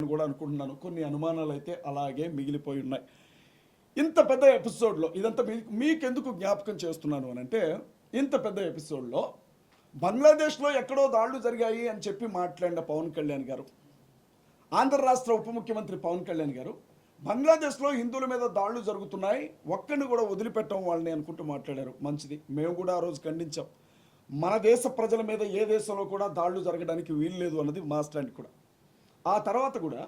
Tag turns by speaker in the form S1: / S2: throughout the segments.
S1: కూడా అనుకుంటున్నాను. కొన్ని అనుమానాలు అయితే అలాగే మిగిలిపోయి ఉన్నాయి. ఇంత పెద్ద ఎపిసోడ్లో ఇదంతా మీకెందుకు జ్ఞాపకం చేస్తున్నాను అని అంటే, ఇంత పెద్ద ఎపిసోడ్లో బంగ్లాదేశ్లో ఎక్కడో దాడులు జరిగాయి అని చెప్పి మాట్లాడిన పవన్ కళ్యాణ్ గారు, ఆంధ్ర రాష్ట్ర ఉప ముఖ్యమంత్రి పవన్ కళ్యాణ్ గారు, బంగ్లాదేశ్లో హిందువుల మీద దాడులు జరుగుతున్నాయి, ఒక్కడిని కూడా వదిలిపెట్టం వాళ్ళని అనుకుంటూ మాట్లాడారు. మంచిది, మేము కూడా ఆ రోజు ఖండించాం. మన దేశ ప్రజల మీద ఏ దేశంలో కూడా దాడులు జరగడానికి వీలు లేదు అన్నది మా స్టాండ్ కూడా. ఆ తర్వాత కూడా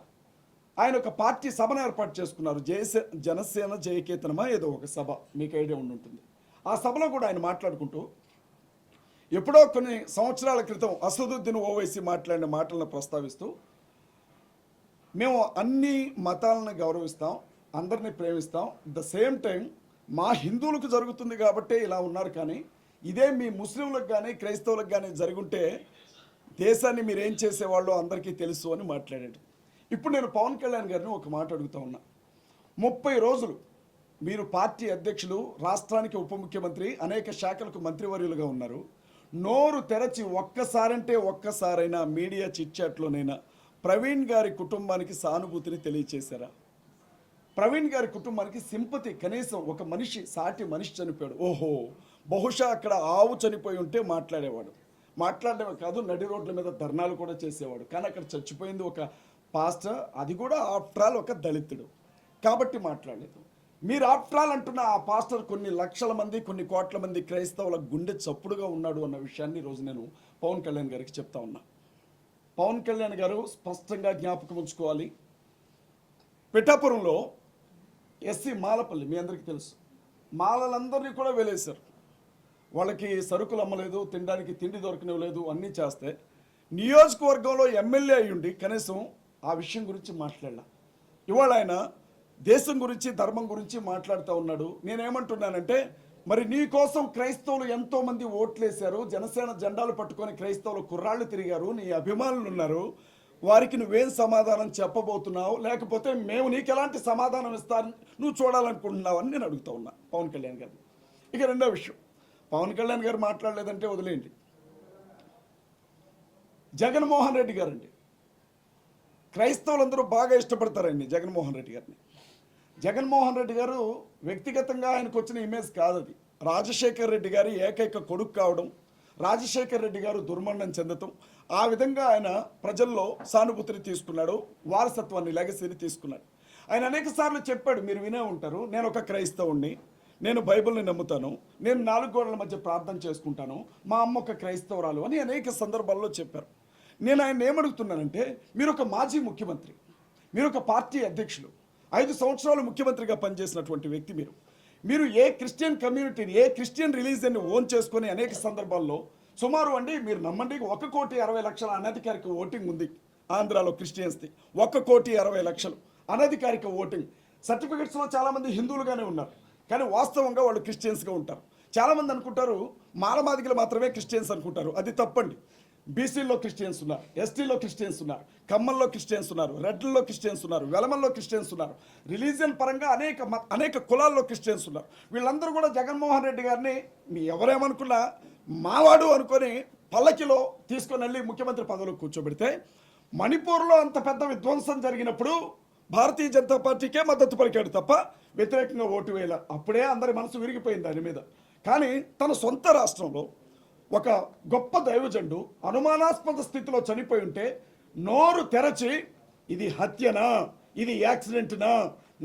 S1: ఆయన ఒక పార్టీ సభను ఏర్పాటు చేసుకున్నారు. జనసేన జయకేతనమా ఏదో ఒక సభ, మీకు ఐడియా ఉంటుంది. ఆ సభలో కూడా ఆయన మాట్లాడుకుంటూ ఎప్పుడో కొన్ని సంవత్సరాల క్రితం అసదుద్దీన్ ఓవైసీ మాట్లాడిన మాటలను ప్రస్తావిస్తూ, మేము అన్ని మతాలను గౌరవిస్తాం, అందరినీ ప్రేమిస్తాం, ద సేమ్ టైం మా హిందువులకు జరుగుతుంది కాబట్టే ఇలా ఉన్నారు, కానీ ఇదే మీ ముస్లింలకు కానీ క్రైస్తవులకు కానీ జరుగుంటే దేశాన్ని మీరు ఏం చేసేవాళ్ళో అందరికీ తెలుసు అని మాట్లాడాడు. ఇప్పుడు నేను పవన్ కళ్యాణ్ గారిని ఒక మాట అడుగుతా ఉన్నా. 30 రోజులు మీరు పార్టీ అధ్యక్షులు, రాష్ట్రానికి ఉప ముఖ్యమంత్రి, అనేక శాఖలకు మంత్రివర్యులుగా ఉన్నారు. నోరు తెరచి ఒక్కసారంటే ఒక్కసారైనా మీడియా చిట్చాట్లోనైనా ప్రవీణ్ గారి కుటుంబానికి సానుభూతిని తెలియచేశారా? ప్రవీణ్ గారి కుటుంబానికి సింపతి, కనీసం ఒక మనిషి, సాటి మనిషి చనిపోయాడు, ఓహో బహుశా అక్కడ ఆవు చనిపోయి ఉంటే మాట్లాడేవాడు. మాట్లాడడమే కాదు, నడి రోడ్ల మీద ధర్నాలు కూడా చేసేవాడు. కానీ అక్కడ చచ్చిపోయింది ఒక పాస్టర్, అది కూడా ఆఫ్టర్ ఆల్ ఒక దళితుడు, కాబట్టి మాట్లాడలేదు. మీరు ఆఫ్టర్ ఆల్ అంటున్న ఆ పాస్టర్ కొన్ని లక్షల మంది, కొన్ని కోట్ల మంది క్రైస్తవుల గుండె చప్పుడుగా ఉన్నాడు అన్న విషయాన్ని ఈరోజు నేను పవన్ కళ్యాణ్ గారికి చెప్తా ఉన్నా. పవన్ కళ్యాణ్ గారు స్పష్టంగా జ్ఞాపకం ఉంచుకోవాలి. పిఠాపురంలో ఎస్సీ మాలపల్లి, మీ అందరికీ తెలుసు, మాలలందరినీ కూడా వెలేశారు. వాళ్ళకి సరుకులు అమ్మలేదు, తినడానికి తిండి దొరకనివ్వలేదు, అన్నీ చేస్తే నియోజకవర్గంలో ఎమ్మెల్యే అయ్యుండి కనీసం ఆ విషయం గురించి మాట్లాడాల. ఇవాళ ఆయన దేశం గురించి, ధర్మం గురించి మాట్లాడుతూ ఉన్నాడు. నేనేమంటున్నానంటే, మరి నీ కోసం క్రైస్తవులు ఎంతోమంది ఓట్లేశారు, జనసేన జెండాలు పట్టుకొని క్రైస్తవులు కుర్రాళ్ళు తిరిగారు, నీ అభిమానులు ఉన్నారు, వారికి నువ్వేం సమాధానం చెప్పబోతున్నావు, లేకపోతే మేము నీకు ఎలాంటి సమాధానం ఇస్తాను నువ్వు చూడాలనుకుంటున్నావు అని నేను అడుగుతూ ఉన్నా పవన్ కళ్యాణ్ గారు. ఇక రెండో విషయం, పవన్ కళ్యాణ్ గారు మాట్లాడలేదంటే వదిలేయండి. జగన్మోహన్ రెడ్డి గారండి, క్రైస్తవులందరూ బాగా ఇష్టపడతారండి జగన్మోహన్ రెడ్డి గారిని. జగన్మోహన్ రెడ్డి గారు వ్యక్తిగతంగా ఆయనకు వచ్చిన ఇమేజ్ కాదు అది. రాజశేఖర్ రెడ్డి గారి ఏకైక కొడుకు కావడం, రాజశేఖర్ రెడ్డి గారు దుర్మరణం చెందటం, ఆ విధంగా ఆయన ప్రజల్లో సానుభూతిని తీసుకున్నాడు, వారసత్వాన్ని, లెగసీని తీసుకున్నాడు. ఆయన అనేక సార్లు చెప్పాడు, మీరు వినే ఉంటారు, నేను ఒక క్రైస్తవుణ్ణి, నేను బైబిల్ని నమ్ముతాను, నేను 4 గోడల మధ్య ప్రార్థన చేసుకుంటాను, మా అమ్మ ఒక క్రైస్తవురాలు అని అనేక సందర్భాల్లో చెప్పారు. నేను ఆయన ఏమడుగుతున్నానంటే, మీరు ఒక మాజీ ముఖ్యమంత్రి, మీరు ఒక పార్టీ అధ్యక్షులు, 5 సంవత్సరాలు ముఖ్యమంత్రిగా పనిచేసినటువంటి వ్యక్తి, మీరు ఏ క్రిస్టియన్ కమ్యూనిటీని, ఏ క్రిస్టియన్ రిలీజియన్ని ఓన్ చేసుకొని అనేక సందర్భాల్లో సుమారు అండి, మీరు నమ్మండి, 1,60,00,000 అనధికారిక ఓటింగ్ ఉంది ఆంధ్రాలో క్రిస్టియన్స్ది. 1,60,00,000 అనధికారిక ఓటింగ్. సర్టిఫికెట్స్లో చాలామంది హిందువులుగానే ఉన్నారు, కానీ వాస్తవంగా వాళ్ళు క్రిస్టియన్స్గా ఉంటారు. చాలామంది అనుకుంటారు మాలమాదిగలు మాత్రమే క్రిస్టియన్స్ అనుకుంటారు, అది తప్పండి. బీసీల్లో క్రిస్టియన్స్ ఉన్నారు, ఎస్టీలో క్రిస్టియన్స్ ఉన్నారు, కమ్మల్లో క్రిస్టియన్స్ ఉన్నారు, రెడ్లలో క్రిస్టియన్స్ ఉన్నారు, వెలమల్లో క్రిస్టియన్స్ ఉన్నారు, రిలీజియన్ పరంగా అనేక కులాల్లో క్రిస్టియన్స్ ఉన్నారు. వీళ్ళందరూ కూడా జగన్మోహన్ రెడ్డి గారిని మీ ఎవరేమనుకున్నా మావాడు అనుకొని పల్లకిలో తీసుకొని వెళ్ళి ముఖ్యమంత్రి పదవిలో కూర్చోబెడితే, మణిపూర్లో అంత పెద్ద విధ్వంసం జరిగినప్పుడు భారతీయ జనతా పార్టీకే మద్దతు పలికాడు తప్ప వ్యతిరేకంగా ఓటు వేయాల. అప్పుడే అందరి మనసు విరిగిపోయింది దాని మీద. కానీ తన సొంత రాష్ట్రంలో ఒక గొప్ప దైవజండు అనుమానాస్పద స్థితిలో చనిపోయి ఉంటే నోరు తెరచి, ఇది హత్యనా, ఇది యాక్సిడెంట్నా,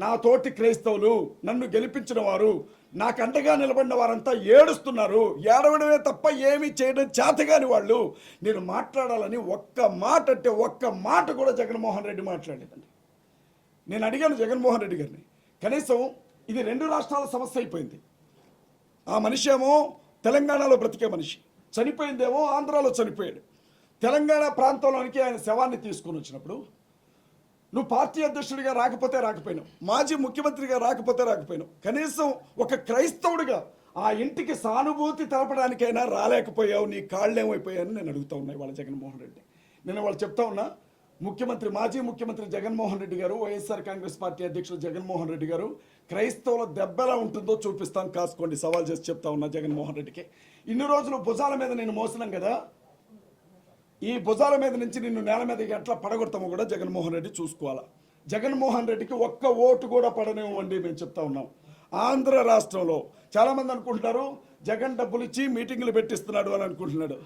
S1: నా తోటి క్రైస్తవులు, నన్ను గెలిపించిన వారు, నాకు అండగా నిలబడిన వారంతా ఏడుస్తున్నారు, ఏడవడమే తప్ప ఏమీ చేయడం చేతగాని వాళ్ళు, నేను మాట్లాడాలని ఒక్క మాట అంటే ఒక్క మాట కూడా జగన్మోహన్ రెడ్డి మాట్లాడలేదండి. నేను అడిగాను జగన్మోహన్ రెడ్డి గారిని, కనీసం ఇది 2 రాష్ట్రాల సమస్య అయిపోయింది. ఆ మనిషి ఏమో తెలంగాణలో బ్రతికే మనిషి, చనిపోయిందేమో ఆంధ్రాలో చనిపోయాడు. తెలంగాణ ప్రాంతంలోనికి ఆయన శవాన్ని తీసుకొని వచ్చినప్పుడు, నువ్వు పార్టీ అధ్యక్షుడిగా రాకపోయినావు, మాజీ ముఖ్యమంత్రిగా రాకపోయినావు, కనీసం ఒక క్రైస్తవుడిగా ఆ ఇంటికి సానుభూతి తెలపడానికైనా రాలేకపోయావు, నీ కాళ్ళేమైపోయాయని నేను అడుగుతా ఉన్నాయి వాళ్ళ జగన్మోహన్ రెడ్డి. నేను వాళ్ళు చెప్తా ఉన్నా, మాజీ ముఖ్యమంత్రి జగన్మోహన్ రెడ్డి గారు, వైఎస్ఆర్ కాంగ్రెస్ పార్టీ అధ్యక్షుడు జగన్మోహన్ రెడ్డి గారు, క్రైస్తవుల దెబ్బ ఎలా ఉంటుందో చూపిస్తాం, కాసుకోండి, సవాల్ చేసి చెప్తా ఉన్నా జగన్మోహన్ రెడ్డికి. ఇన్ని రోజులు భుజాల మీద నేను మోసినాం కదా, ఈ భుజాల మీద నుంచి నిన్ను నేల మీదకి ఎట్లా పడగొడతామో కూడా జగన్మోహన్ రెడ్డి చూసుకోవాలా. జగన్మోహన్ రెడ్డికి ఒక్క ఓటు కూడా పడనివ్వండి మేము చెప్తా ఉన్నాం. ఆంధ్ర రాష్ట్రంలో చాలామంది అనుకుంటున్నారు జగన్ డబ్బులు ఇచ్చి మీటింగులు పెట్టిస్తున్నాడు అని అనుకుంటున్నాడు.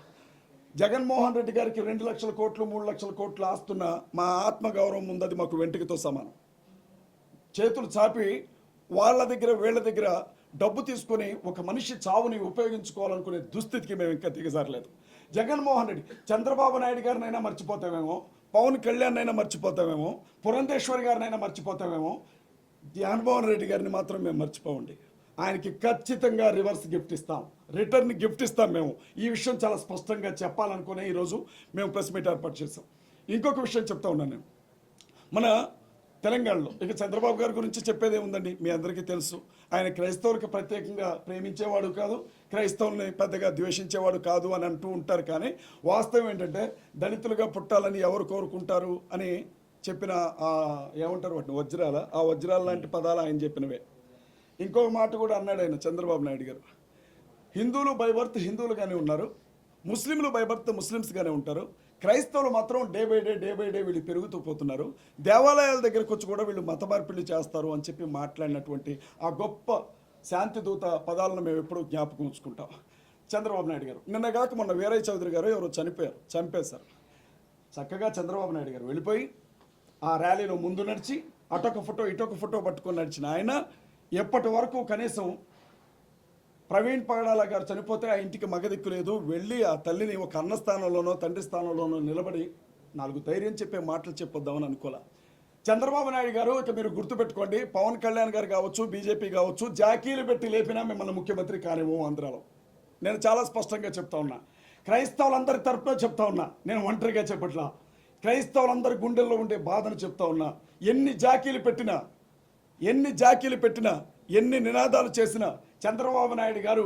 S1: జగన్మోహన్ రెడ్డి గారికి 2 లక్షల కోట్లు 3 లక్షల కోట్లు ఆస్తున్న మా ఆత్మగౌరవం ఉందది మాకు వెంట్రుకతో సమానం. చేతులు చాపి వాళ్ళ దగ్గర వీళ్ళ దగ్గర డబ్బు తీసుకొని ఒక మనిషి చావుని ఉపయోగించుకోవాలనుకునే దుస్థితికి మేము ఇంకా దిగజారలేదు. జగన్మోహన్ రెడ్డి చంద్రబాబు నాయుడు గారినైనా మర్చిపోతామేమో, పవన్ కళ్యాణ్ అయినా మర్చిపోతామేమో, పురంధేశ్వరి గారినైనా మర్చిపోతామేమో, జగన్మోహన్ రెడ్డి గారిని మాత్రం మేము మర్చిపోండి. ఆయనకి ఖచ్చితంగా రివర్స్ గిఫ్ట్ ఇస్తాం, రిటర్న్ గిఫ్ట్ ఇస్తాం. మేము ఈ విషయం చాలా స్పష్టంగా చెప్పాలనుకునే ఈరోజు మేము ప్రెస్ మీట్ ఏర్పాటు చేస్తాం. ఇంకొక విషయం చెప్తా ఉన్నాను నేను, మన తెలంగాణలో ఇక చంద్రబాబు గారి గురించి చెప్పేదే ఉందండి, మీ అందరికీ తెలుసు. ఆయన క్రైస్తవులకు ప్రత్యేకంగా ప్రేమించేవాడు కాదు, క్రైస్తవుల్ని పెద్దగా ద్వేషించేవాడు కాదు అని అంటూ ఉంటారు. కానీ వాస్తవం ఏంటంటే దళితులుగా పుట్టాలని ఎవరు కోరుకుంటారు అని చెప్పిన ఏమంటారు వాటిని వజ్రాల, ఆ వజ్రాల లాంటి పదాలు ఆయన చెప్పినవే. ఇంకొక మాట కూడా అన్నాడు ఆయన చంద్రబాబు నాయుడు గారు, హిందువులు బై బర్త్ హిందువులుగానే ఉన్నారు, ముస్లింలు బై బర్త్ ముస్లిమ్స్గానే ఉంటారు, క్రైస్తవులు మాత్రం డే బై డే వీళ్ళు పెరుగుతూ పోతున్నారు, దేవాలయాల దగ్గరకు వచ్చి కూడా వీళ్ళు మత మార్పిడి చేస్తారు అని చెప్పి మాట్లాడినటువంటి ఆ గొప్ప శాంతిదూత పదాలను మేము ఎప్పుడూ జ్ఞాపకం ఉంచుకుంటాం. చంద్రబాబు నాయుడు గారు నిన్నగాక మొన్న వీరయ్య చౌదరి గారు ఎవరో చంపేశారు. చక్కగా చంద్రబాబు నాయుడు గారు వెళ్ళిపోయి ఆ ర్యాలీలో ముందు నడిచి అటొక ఫోటో ఇటొక ఫోటో పట్టుకొని నడిచిన ఆయన ఎప్పటి వరకు కనీసం ప్రవీణ్ పగడాల గారు చనిపోతే ఆ ఇంటికి మగదిక్కు లేదు, వెళ్ళి ఆ తల్లిని ఒక అన్న స్థానంలోనో తండ్రి స్థానంలోనో నిలబడి 4 ధైర్యం చెప్పే మాటలు చెప్పొద్దామని అనుకోలే. చంద్రబాబు నాయుడు గారు ఇక మీరు గుర్తుపెట్టుకోండి, పవన్ కళ్యాణ్ గారు కావచ్చు, బీజేపీ కావచ్చు, జాకీలు పెట్టి లేపినా మిమ్మల్ని ముఖ్యమంత్రి కానివ్వం ఆంధ్రాలో. నేను చాలా స్పష్టంగా చెప్తా ఉన్నా, క్రైస్తవులందరి తరపున చెప్తా ఉన్నా, నేను ఒంటరిగా చెప్పట్లా, క్రైస్తవులందరి గుండెల్లో ఉండే బాధను చెప్తా ఉన్నా. ఎన్ని జాకీలు పెట్టినా ఎన్ని నినాదాలు చేసినా చంద్రబాబు నాయుడు గారు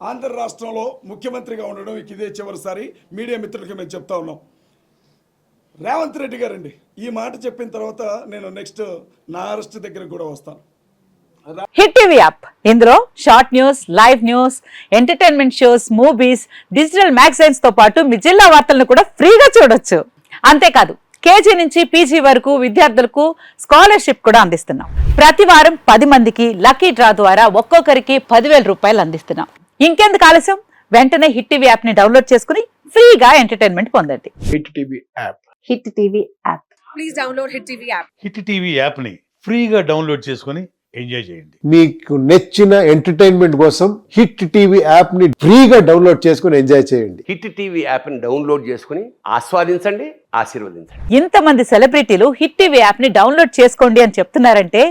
S1: ఆంధ్ర రాష్ట్రంలో ముఖ్యమంత్రిగా ఉండడం ఇదే చివరిసారి. మీడియా మిత్రులకి మేము చెప్తా ఉన్నాం. రేవంత్ రెడ్డి గారండి ఈ మాట చెప్పిన తర్వాత నేను నెక్స్ట్ నా అరెస్ట్ దగ్గరకు కూడా వస్తాను.
S2: హిట్ టీవీ యాప్, ఇందులో short news, live news, entertainment shows, movies, digital magazines తో పాటు మీ జిల్లా వార్తలను కూడా ఫ్రీగా చూడొచ్చు. అంతేకాదు కేజీ నుంచి పీజీ వరకు విద్యార్థులకు స్కాలర్షిప్ కూడా అందిస్తున్నాం. ప్రతి వారం 10 మందికి లక్కీ డ్రా ద్వారా ఒక్కొక్కరికి 10,000 రూపాయలు అందిస్తున్నాం. ఇంకెందుకు ఆలస్యం, వెంటనే హిట్ టీవీ యాప్ ని డౌన్లోడ్ చేసుకుని ఫ్రీగా ఎంటర్టైన్మెంట్ పొందండి.
S3: Hit TV app,
S2: hit TV app,
S4: please download hit TV app.
S5: Hit TV app ని ఫ్రీగా డౌన్లోడ్ చేసుకుని ఎంజాయ్ చేయండి.
S3: మీకు నచ్చిన ఎంటర్టైన్మెంట్ కోసం హిట్ టీవీ యాప్ ని ఫ్రీగా డౌన్లోడ్ చేసుకుని ఎంజాయ్ చేయండి.
S6: హిట్ టీవీ యాప్ ని డౌన్లోడ్ చేసుకుని ఆస్వాదించండి, ఆశీర్వదించండి.
S2: ఇంతమంది సెలబ్రిటీలు హిట్ టీవీ యాప్ ని డౌన్లోడ్ చేసుకోండి అని చెప్తున్నారంటే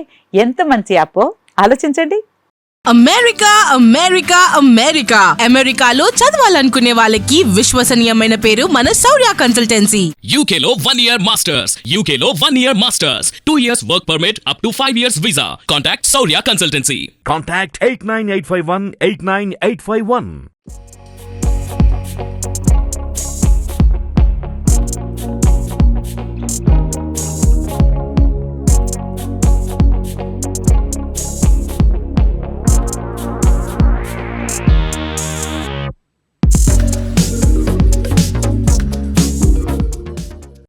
S2: ఎంత మంచి యాప్ ఆలోచించండి.
S4: అమెరికా అమెరికాలో చదవాలనుకునే వాళ్ళకి విశ్వసనీయమైన పేరు మన శౌర్య కన్సల్టెన్సీ.
S7: UK లో 1 year masters, UK లో 1 year masters, 2 years work permit up to 5 years visa. Contact Saurya Consultancy.
S8: Contact 89851 89851.